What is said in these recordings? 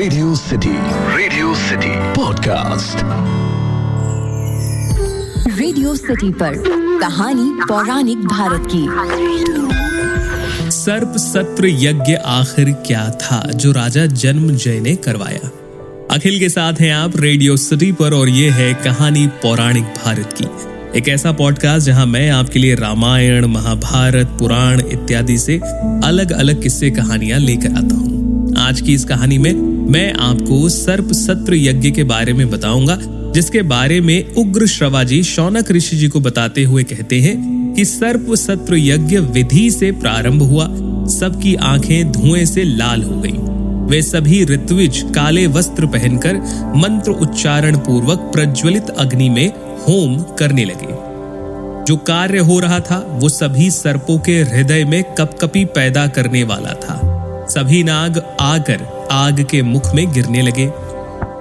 Radio city podcast. Radio city पर कहानी पौराणिक भारत की। सर्प सत्र यज्ञ आखिर क्या था जो राजा जन्मजय ने करवाया? अखिल के साथ हैं आप रेडियो सिटी पर और ये है कहानी पौराणिक भारत की, एक ऐसा पॉडकास्ट जहां मैं आपके लिए रामायण, महाभारत, पुराण इत्यादि से अलग अलग किस्से कहानियां लेकर आता हूं। आज की इस कहानी में मैं आपको सर्प सत्र यज्ञ के बारे में बताऊंगा, जिसके बारे में उग्र श्रवाजी शौनक ऋषि जी को बताते हुए कहते हैं कि सर्प सत्र यज्ञ विधि से प्रारंभ हुआ। सबकी आंखें धुएं से लाल हो गईं। वे सभी ऋत्विज काले वस्त्र पहनकर मंत्र उच्चारण पूर्वक प्रज्वलित अग्नि में होम करने लगे। जो कार्य हो रहा था वो सभी सर्पों के हृदय में कपकपी पैदा करने वाला था। सभी नाग आकर आग के मुख में गिरने लगे।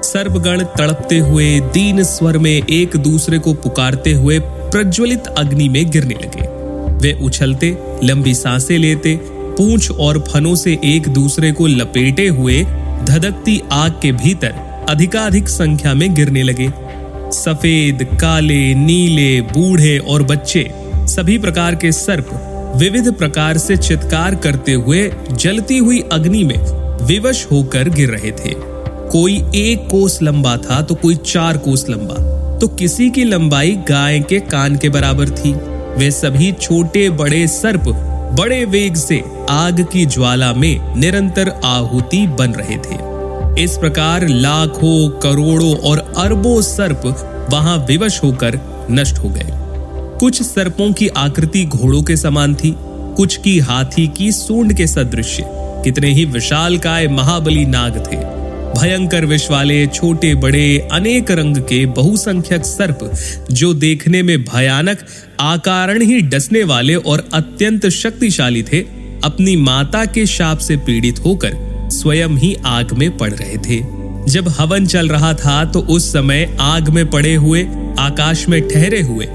सर्पगण तड़पते हुए दीन स्वर में एक दूसरे को पुकारते हुए प्रज्वलित अग्नि में गिरने लगे। वे उछलते, लंबी सांसें लेते, पूंछ और फनों से एक दूसरे को लपेटे हुए धधकती आग के भीतर अधिकाधिक संख्या में गिरने लगे। सफेद, काले, नीले, बूढ़े और बच्चे, सभी प्रकार के सर्प विविध प्रकार से चित्कार करते हुए जलती हुई अग्नि में विवश होकर गिर रहे थे। कोई 1 कोस लंबा था तो कोई 4 कोस लंबा, तो किसी की लंबाई गाय के कान के बराबर थी। वे सभी छोटे बड़े सर्प बड़े वेग से आग की ज्वाला में निरंतर आहुति बन रहे थे। इस प्रकार लाखों, करोड़ों और अरबों सर्प वहां विवश होकर नष्ट हो गए। कुछ सर्पों की आकृति घोड़ों के समान थी, कुछ की हाथी की सूंड के सदृश। कितने ही विशालकाय महाबली नाग थे। भयंकर विष वाले छोटे बड़े अनेक रंग के बहुसंख्यक सर्प, जो देखने में भयानक, आकारण ही डसने वाले और अत्यंत शक्तिशाली थे, अपनी माता के शाप से पीड़ित होकर स्वयं ही आग में पड़ रहे थे। जब हवन चल रहा था तो उस समय आग में पड़े हुए, आकाश में ठहरे हुए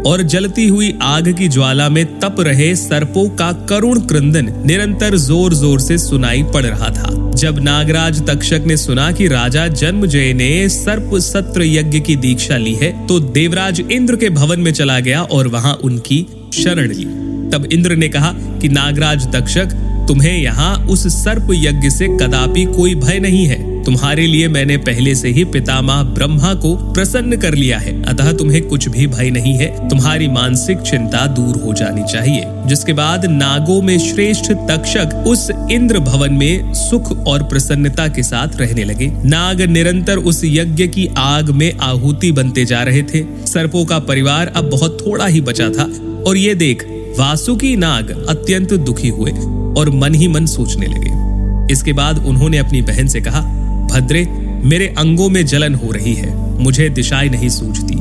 और जलती हुई आग की ज्वाला में तप रहे सर्पों का करुण क्रंदन निरंतर जोर जोर से सुनाई पड़ रहा था। जब नागराज तक्षक ने सुना कि राजा जन्मजय ने सर्प सत्र यज्ञ की दीक्षा ली है, तो देवराज इंद्र के भवन में चला गया और वहां उनकी शरण ली। तब इंद्र ने कहा कि नागराज तक्षक, तुम्हें यहाँ उस सर्प यज्ञ से कदापि कोई भय नहीं है। तुम्हारे लिए मैंने पहले से ही पितामह ब्रह्मा को प्रसन्न कर लिया है, अतः तुम्हें कुछ भी भय नहीं है। तुम्हारी मानसिक चिंता दूर हो जानी चाहिए। जिसके बाद नागों में श्रेष्ठ तक्षक उस इंद्र भवन में सुख और प्रसन्नता के साथ रहने लगे। नाग निरंतर उस यज्ञ की आग में आहुति बनते जा रहे थे। सर्पों का परिवार अब बहुत थोड़ा ही बचा था और ये देख वासुकी नाग अत्यंत दुखी हुए और मन ही मन सोचने लगे। इसके बाद उन्होंने अपनी बहन से कहा, भद्रे, मेरे अंगों में जलन हो रही है, मुझे दिशाएं नहीं सूझती,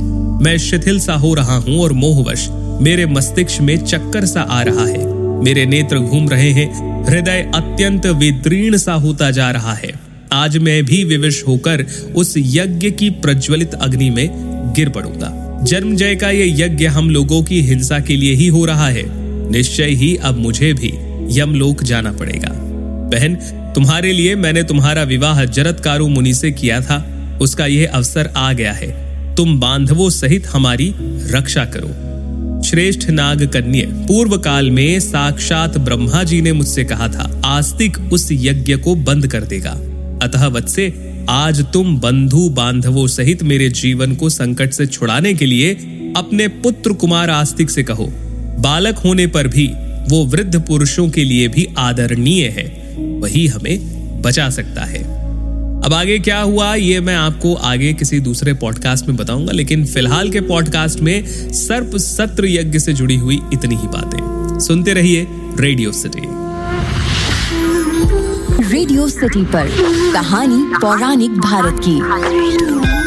मैं शिथिल सा हो रहा हूं और मोहवश मेरे मस्तिष्क में चक्कर सा आ रहा है, मेरे नेत्र घूम रहे हैं, हृदय अत्यंत विदीर्ण सा होता जा रहा है। आज मैं भी विवश होकर उस यज्ञ की प्रज्वलित अग्नि में गिर पड़ूंगा। जन्मजय का ये यज्ञ हम लोगों की हिंसा के लिए ही हो रहा है। निश्चय ही अब मुझे भी यमलोक जाना पड़ेगा। बहन, तुम्हारे लिए मैंने तुम्हारा विवाह जरत्कारु मुनि से किया था, उसका यह अवसर आ गया है। तुम बांधवों सहित हमारी रक्षा करो। श्रेष्ठ नाग कन्या, पूर्व काल में साक्षात ब्रह्मा जी ने मुझसे कहा था, आस्तिक उस यज्ञ को बंद कर देगा। अतः वत्से, आज तुम बंधु बांधवों सहित मेरे जीवन को संकट से छुड़ाने के लिए अपने पुत्र कुमार आस्तिक से कहो, बालक होने पर भी वो वृद्ध पुरुषों के लिए भी आदरणीय है, वही हमें बचा सकता है। अब आगे क्या हुआ ये मैं आपको आगे किसी दूसरे पॉडकास्ट में बताऊंगा, लेकिन फिलहाल के पॉडकास्ट में सर्प सत्र यज्ञ से जुड़ी हुई इतनी ही बातें सुनते रहिए रेडियो सिटी। रेडियो सिटी पर कहानी पौराणिक भारत की।